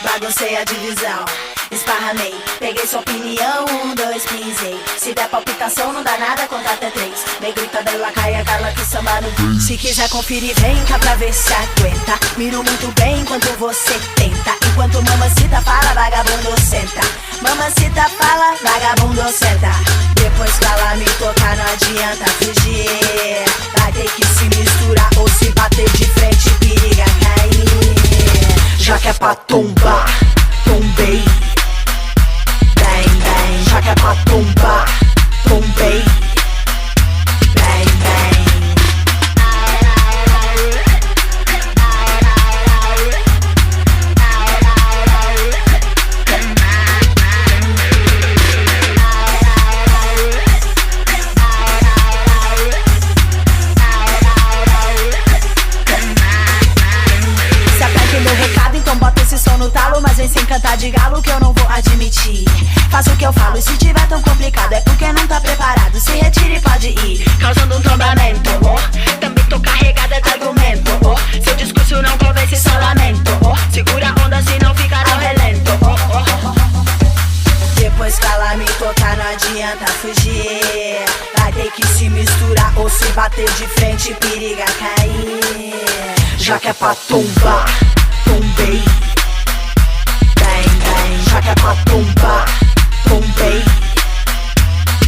baguncei a divisão. Esparramei, peguei sua opinião, 1, 2, pisei. Se der palpitação não dá nada, conta até 3. Vem gritando ela cai, cala que samba no beat. Se quiser conferir, vem cá pra ver se aguenta. Miro muito bem enquanto você tenta. Enquanto mamacita fala, vagabundo senta. Mamacita fala, vagabundo senta. Depois que ela me tocar, não adianta fugir. Vai ter que se misturar ou se bater de frente, periga cair. Já que é pra tombar, tombei. Bang, bang. Já que é pra tombar, tombei. Bang, bang. Se aprende meu recado, então bota esse som no talo. Mas vem sem cantar de galo que eu não vou admitir. Faça o que eu falo e se tiver tão complicado é porque não tá preparado. Se retire e pode ir, causando um tombamento, oh. Também tô carregada de argumento, oh. Seu discurso não convence, só lamento, oh. Segura a onda se não ficar ao relento, oh, oh. Depois que ela me tocar não adianta fugir. Vai ter que se misturar ou se bater de frente, periga cair. Já que é pra tombar, tombei. Bang, bang. Já que é pra tombar, tombei.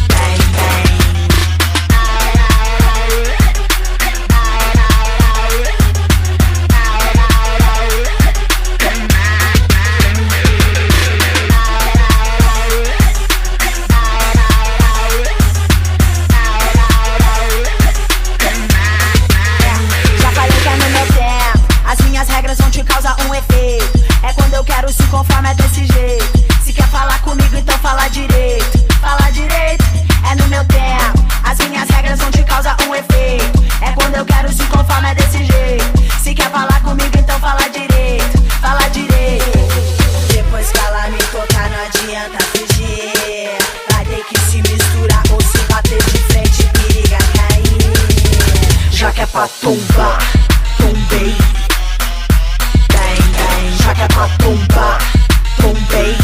Bang, bang. Já falei que é no meu tempo, as minhas regras vão te causar um efeito. É quando eu quero, se conforma, é desse jeito. Se quer falar comigo, então fala direito. Fala direito, é no meu tempo. As minhas regras vão te causar um efeito. É quando eu quero, se conforma, é desse jeito. Se quer falar comigo, então fala direito. Fala direito. Depois que ela me tocar, não adianta fugir. Vai ter que se misturar ou se bater de frente, periga cair. Já que é pra tombar, tombei. Bang, bang. Já que é pra tombar, tombei.